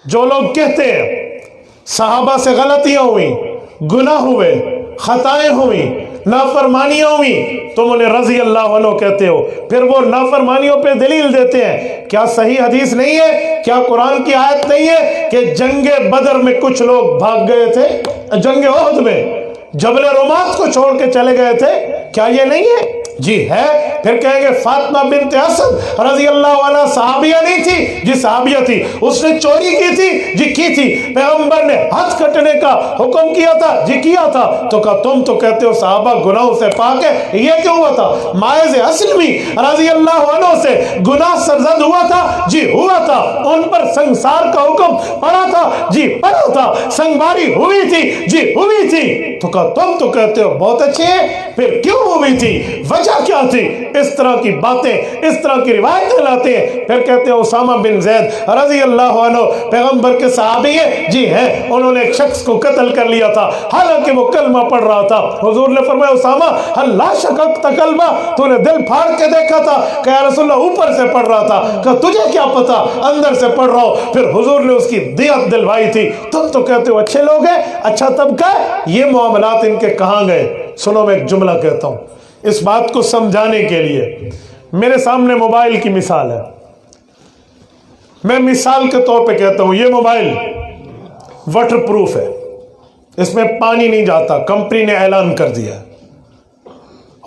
جو لوگ کہتے ہیں صحابہ سے غلطیاں ہوئی، گناہ ہوئے، خطائیں ہوئی، نافرمانیاں ہوئی، تم انہیں رضی اللہ عنہ کہتے ہو، پھر وہ نافرمانیوں پہ دلیل دیتے ہیں۔ کیا صحیح حدیث نہیں ہے؟ کیا قرآن کی آیت نہیں ہے کہ جنگ بدر میں کچھ لوگ بھاگ گئے تھے، جنگ احد میں جبل رومات کو چھوڑ کے چلے گئے تھے؟ کیا یہ نہیں ہے؟ جی ہے۔ پھر کہیں گے فاطمہ بنت اسد رضی اللہ عنہ صحابیہ نہیں تھی؟ جی صحابیہ تھی۔ اس نے چوری کی تھی؟ جی کی تھی۔ پیغمبر نے ہاتھ کٹنے کا حکم کیا تھا؟ جی کیا تھا۔ تو کہا تم تو کہتے ہو صحابہ گناہوں سے پاک ہے، یہ کیوں ہوا تھا؟ ماعز اسلمی رضی اللہ عنہ سے گناہ سرزد ہوا تھا؟ جی ہوا تھا۔ ان پر سنگسار کا حکم پڑا تھا؟ جی پڑا تھا۔ سنگباری ہوئی تھی؟ جی ہوئی تھی۔ تو کہا تم تو کہتے ہو بہت اچھے ہیں، پھر کیوں ہوئی تھی؟ وجہ کیا تھی؟ اس طرح کی باتیں، اس طرح کی روایتیں لاتے ہیں۔ پھر کہتے ہیں اسامہ بن زید رضی اللہ عنہ پیغمبر کے صحابی ہیں؟ جی ہیں، انہوں نے ایک شخص کو قتل کر لیا تھا حالانکہ وہ کلمہ پڑھ رہا تھا۔ حضور نے فرمایا اسامہ ہل لا شککت کلمہ، تو نے دل پھاڑ کے دیکھا تھا؟ کہ یا رسول اللہ اوپر سے پڑھ رہا تھا۔ کہ تجھے کیا پتا اندر سے پڑھ رہا ہو؟ پھر حضور نے اس کی دیت دلوائی تھی۔ تم تو کہتے ہو اچھے لوگ ہیں، اچھا طبقہ ہے، یہ معاملات ان کے کہاں گئے؟ سنو میں ایک جملہ کہتا ہوں اس بات کو سمجھانے کے لیے۔ میرے سامنے موبائل کی مثال ہے، میں مثال کے طور پہ کہتا ہوں یہ موبائل واٹر پروف ہے، اس میں پانی نہیں جاتا، کمپنی نے اعلان کر دیا۔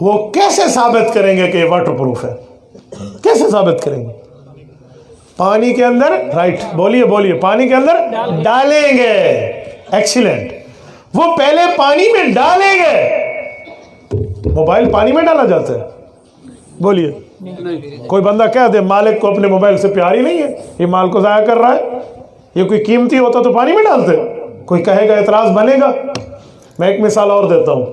وہ کیسے ثابت کریں گے کہ یہ واٹر پروف ہے؟ کیسے ثابت کریں گے؟ پانی کے اندر، رائٹ، بولیے بولیے، پانی کے اندر ڈالیں گے۔ ایکسیلنٹ، وہ پہلے پانی میں ڈالیں گے۔ موبائل پانی میں ڈالا جاتا ہے؟ بولیے، کوئی بندہ کہہ دے مالک کو اپنے موبائل سے پیار ہی نہیں ہے، یہ مال کو ضائع کر رہا ہے، یہ کوئی قیمتی ہوتا تو پانی میں ڈالتے؟ کوئی کہے گا اعتراض بنے گا؟ میں ایک مثال اور دیتا ہوں۔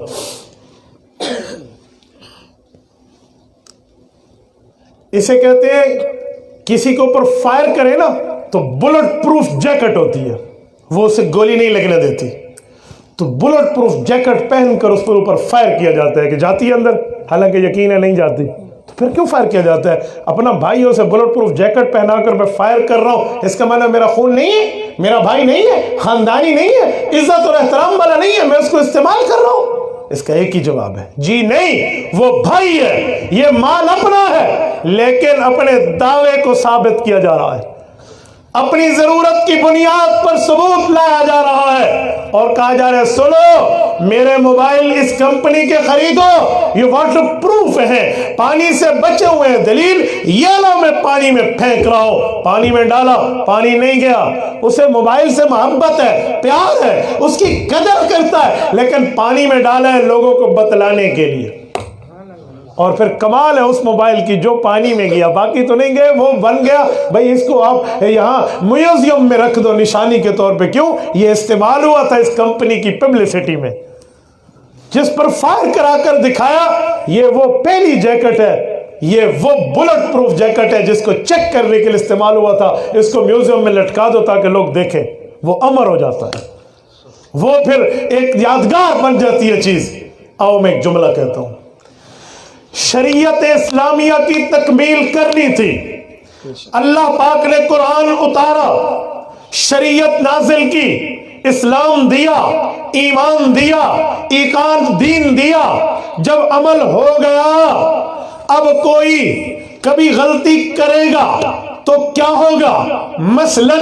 اسے کہتے ہیں کسی کے اوپر فائر کرے نا تو بلٹ پروف جیکٹ ہوتی ہے، وہ اسے گولی نہیں لگنے دیتی، تو بلٹ پروف جیکٹ پہن کر اس پر اوپر فائر کیا جاتا ہے کہ جاتی ہے اندر، حالانکہ یقین ہے نہیں جاتی۔ تو پھر کیوں فائر کیا جاتا ہے؟ اپنا بھائیوں سے بلٹ پروف جیکٹ پہنا کر میں فائر کر رہا ہوں، اس کا معنی میرا خون نہیں ہے، میرا بھائی نہیں ہے، خاندانی نہیں ہے، عزت اور احترام والا نہیں ہے، میں اس کو استعمال کر رہا ہوں؟ اس کا ایک ہی جواب ہے، جی نہیں، وہ بھائی ہے، یہ مال اپنا ہے، لیکن اپنے دعوے کو ثابت کیا جا رہا ہے، اپنی ضرورت کی بنیاد پر ثبوت لایا جا رہا ہے اور کہا جا رہا ہے سنو میرے موبائل اس کمپنی کے خریدو، یہ واٹر پروف ہے، پانی سے بچے ہوئے ہیں، دلیل یہ لو میں پانی میں پھینک رہا ہوں، پانی میں ڈالا، پانی نہیں گیا، اسے موبائل سے محبت ہے، پیار ہے، اس کی قدر کرتا ہے، لیکن پانی میں ڈالا ہے لوگوں کو بتلانے کے لیے۔ اور پھر کمال ہے اس موبائل کی جو پانی میں گیا، باقی تو نہیں گئے، وہ بن گیا، بھئی اس کو آپ یہاں میوزیم میں رکھ دو نشانی کے طور پہ۔ کیوں؟ یہ استعمال ہوا تھا اس کمپنی کی پبلسٹی میں، جس پر فائر کرا کر دکھایا یہ وہ پہلی جیکٹ ہے، یہ وہ بلٹ پروف جیکٹ ہے جس کو چیک کرنے کے لیے استعمال ہوا تھا، اس کو میوزیم میں لٹکا دو تاکہ لوگ دیکھیں، وہ امر ہو جاتا ہے، وہ پھر ایک یادگار بن جاتی ہے چیز۔ آؤ میں ایک جملہ کہتا ہوں، شریعت اسلامیہ کی تکمیل کرنی تھی، اللہ پاک نے قرآن اتارا، شریعت نازل کی، اسلام دیا، ایمان دیا، ایقان دین دیا، جب عمل ہو گیا اب کوئی کبھی غلطی کرے گا تو کیا ہوگا؟ مثلا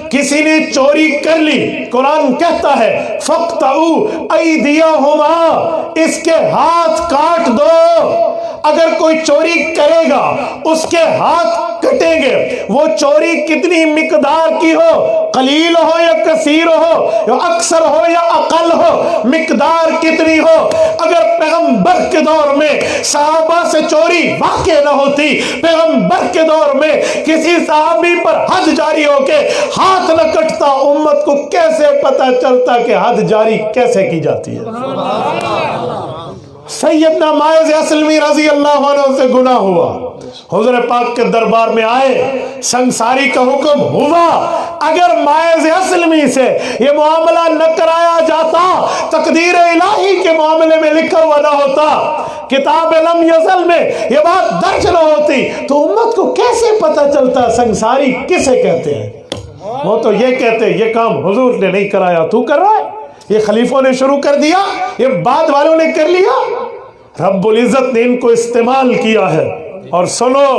کسی نے چوری کر لی، قرآن کہتا ہے فَقْطَعُوا أَيْدِيَهُمَا، اس کے ہاتھ کاٹ دو۔ اگر کوئی چوری کرے گا اس کے ہاتھ کٹیں گے، وہ چوری کتنی مقدار کی ہو، قلیل ہو یا کثیر ہو، یا اکثر ہو یا اقل ہو، مقدار کتنی ہو۔ اگر پیغمبر کے دور میں صحابہ سے چوری واقع نہ ہوتی، پیغمبر کے دور میں کسی صحابی پر حد جاری ہو کے ہاتھ نہ کٹتا، امت کو کیسے پتہ چلتا کہ حد جاری کیسے کی جاتی ہے؟ سیدنا ماعز اسلمی رضی اللہ عنہ سے گناہ ہوا، حضور پاک کے دربار میں آئے، سنگساری کا حکم ہوا۔ اگر ماعز اسلمی سے یہ معاملہ نہ کرایا جاتا، تقدیر الہی کے معاملے میں لکھا ہوا نہ ہوتا، کتاب لم یزل میں یہ بات درج نہ ہوتی، تو امت کو کیسے پتہ چلتا سنگساری کسے کہتے ہیں؟ وہ تو یہ کہتے یہ کام حضور نے نہیں کرایا، تو کر رہا ہے، یہ خلیفوں نے شروع کر دیا، یہ بعد والوں نے کر لیا۔ رب العزت نے ان کو استعمال کیا ہے۔ اور سنو،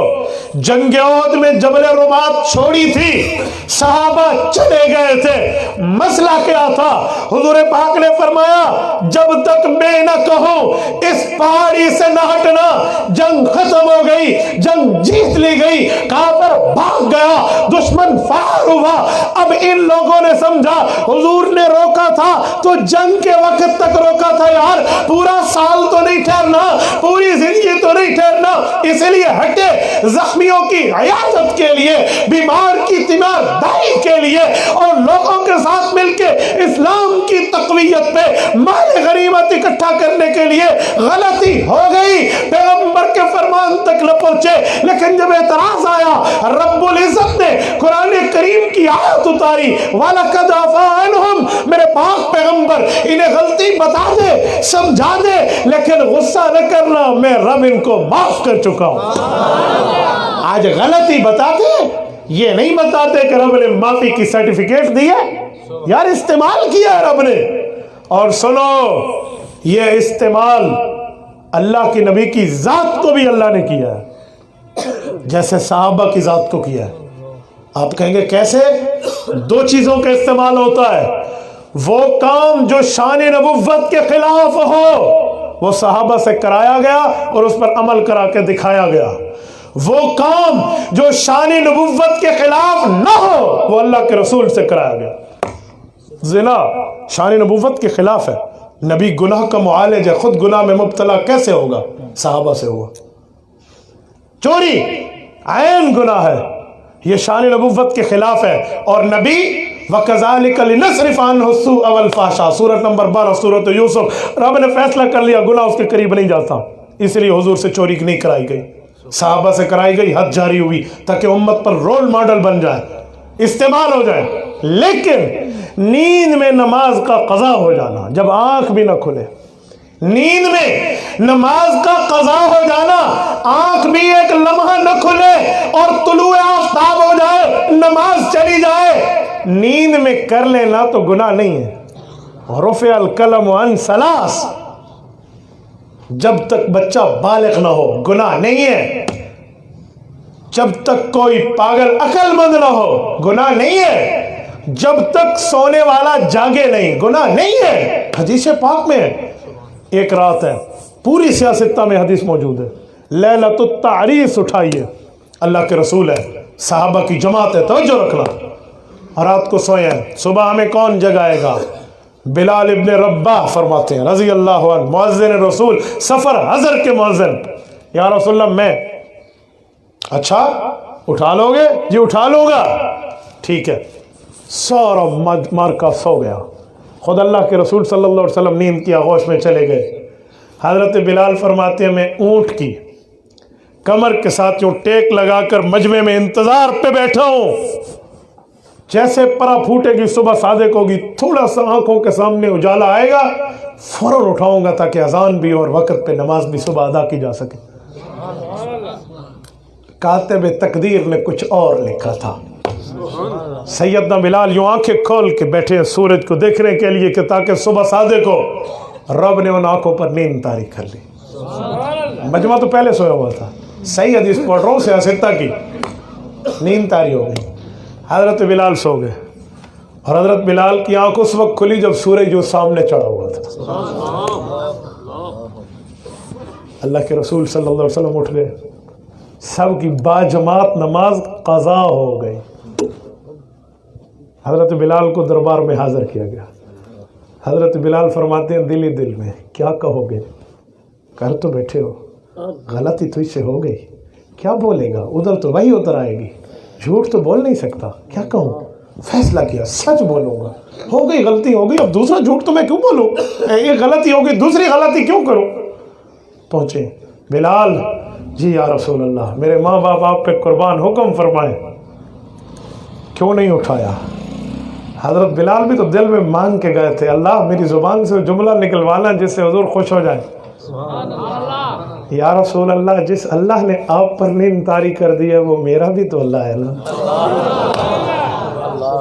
جنگ احد میں جبل رمات چھوڑی تھی، صحابہ چلے گئے تھے، مسئلہ کیا تھا؟ حضور پاک نے فرمایا جب تک میں نہ کہوں اس پہاڑی سے نہ ہٹنا، جنگ ختم ہو گئی، جنگ جیت لی گئی، کافر بھاگ گیا، دشمن فرار ہوا۔ اب ان لوگوں نے سمجھا حضور نے روکا تھا تو جنگ کے وقت تک روکا تھا یار، پورا سال تو نہیں ٹھہرنا، پوری زندگی تو نہیں ٹھہرنا، اس لیے ہٹے زخمیوں کی عیادت کے لیے، بیمار کی تیمارداری کے لیے، اور لوگوں کے ساتھ مل کے اسلام کی تقویت پہ مال غنیمت اکٹھا کرنے کے لیے۔ غلطی ہو گئی، پیغمبر کے فرمان تک نہ پہنچے، لیکن جب اعتراض آیا رب العزت نے قرآن کریم کی آیت اتاری، وَلَقَدْ عَفَا عَنْهُمْ، میرے پاک پیغمبر انہیں غلطی بتا دے، سمجھا دے، لیکن غصہ نہ کرنا، میں رب ان کو معاف کر چکا ہوں۔ آج غلطی بتاتے یہ نہیں بتاتے کہ رب نے معافی کی سرٹیفکیٹ دی ہے، یار استعمال کیا ہے رب نے۔ اور سنو، یہ استعمال اللہ کے نبی کی ذات کو بھی اللہ نے کیا ہے، جیسے صحابہ کی ذات کو کیا ہے۔ آپ کہیں گے کیسے؟ دو چیزوں کا استعمال ہوتا ہے، وہ کام جو شان نبوت کے خلاف ہو وہ صحابہ سے کرایا گیا اور اس پر عمل کرا کے دکھایا گیا، وہ کام جو شان نبوت کے خلاف نہ ہو وہ اللہ کے رسول سے کرایا گیا۔ زنا شان نبوت کے خلاف ہے، نبی گناہ کا معالج ہے، خود گناہ میں مبتلا کیسے ہوگا؟ صحابہ سے ہوا۔ چوری عین گناہ ہے، یہ شان نبوت کے خلاف ہے، اور نبی وَكَذَلِكَ لِنَصْرِفَ عَنْهُ السُّوءَ وَالْفَحْشَاء، سورۃ نمبر 12 سورۃ یوسف، رب نے فیصلہ کر لیا گناہ اس کے قریب نہیں جاتا، اس لیے حضور سے چوری نہیں کرائی گئی، صحابہ سے کرائی گئی، حد جاری ہوئی تاکہ امت پر رول ماڈل بن جائے، استعمال ہو جائے۔ لیکن نیند میں نماز کا قضا ہو جانا، جب آنکھ بھی نہ کھلے، نیند میں نماز کا قضا ہو جانا، آنکھ بھی ایک لمحہ نہ کھلے اور طلوع آفتاب ہو جائے، نماز چلی جائے، نیند میں کر لینا تو گناہ نہیں ہے۔ رفع القلم عن ثلاث، جب تک بچہ بالغ نہ ہو گناہ نہیں ہے، جب تک کوئی پاگل عقل مند نہ ہو گناہ نہیں ہے، جب تک سونے والا جاگے نہیں گناہ نہیں ہے۔ حدیث پاک میں ایک رات ہے، پوری سیاستہ میں حدیث موجود ہے، لیلۃ التعریس اٹھائیے، اللہ کے رسول ہے، صحابہ کی جماعت ہے، توجہ رکھنا، رات کو سوئے ہیں، صبح ہمیں کون جگائے گا؟ بلال ابن رباح فرماتے ہیں رضی اللہ عنہ، مؤذن رسول، سفر حضر کے مؤذن، یا رسول اللہ میں، اچھا اٹھا لو گے؟ جی اٹھا لوں گا، ٹھیک ہے، سورا مارکا سو گیا، خود اللہ کے رسول صلی اللہ علیہ وسلم نیند کی آغوش میں چلے گئے۔ حضرت بلال فرماتے ہیں میں اونٹ کی کمر کے ساتھ یوں ٹیک لگا کر مجمع میں انتظار پہ بیٹھا ہوں، جیسے پرا پھوٹے گی صبح صادق ہوگی، تھوڑا سا آنکھوں کے سامنے اجالا آئے گا، فوراً اٹھاؤں گا تاکہ اذان بھی اور وقت پہ نماز بھی صبح ادا کی جا سکے۔ کاتب تقدیر نے کچھ اور لکھا تھا، سیدنا بلال یوں آنکھیں کھول کے بیٹھے سورج کو دیکھنے کے لیے کہ تاکہ صبح صادق ہو، رب نے ان آنکھوں پر نیند طاری کر لی۔ مجمع تو پہلے سویا ہوا تھا، صحیح حدیث پڑھ رہا ہوں سیاستہ کی، نیند طاری ہو گئی، حضرت بلال سو گئے، اور حضرت بلال کی آنکھ اس وقت کھلی جب سورج جو سامنے چڑھا ہوا تھا۔ اللہ کے رسول صلی اللہ علیہ وسلم اٹھ گئے، سب کی باجماعت نماز قضا ہو گئی، حضرت بلال کو دربار میں حاضر کیا گیا۔ حضرت بلال فرماتے ہیں دل ہی دل میں کیا کہو گے؟ کر تو بیٹھے ہو، غلطی تو اس سے ہو گئی، کیا بولے گا؟ ادھر تو وہی اتر آئے گی، جھوٹ تو بول نہیں سکتا، کیا کہوں؟ فیصلہ کیا سچ بولوں گا، ہو گئی غلطی ہو گئی، اب دوسرا جھوٹ تو میں کیوں بولوں؟ ایک غلطی ہو گئی دوسری غلطی کیوں کروں؟ پہنچے بلال، جی یا رسول اللہ میرے ماں باپ آپ پہ قربان، حکم فرمائیں۔ کیوں نہیں اٹھایا؟ حضرت بلال بھی تو دل میں مانگ کے گئے تھے، اللہ میری زبان سے جملہ نکلوانا جس سے حضور خوش ہو جائے۔ یا رسول اللہ جس اللہ نے آپ پر نیند طاری کر دی ہے وہ میرا بھی تو اللہ ہے نا۔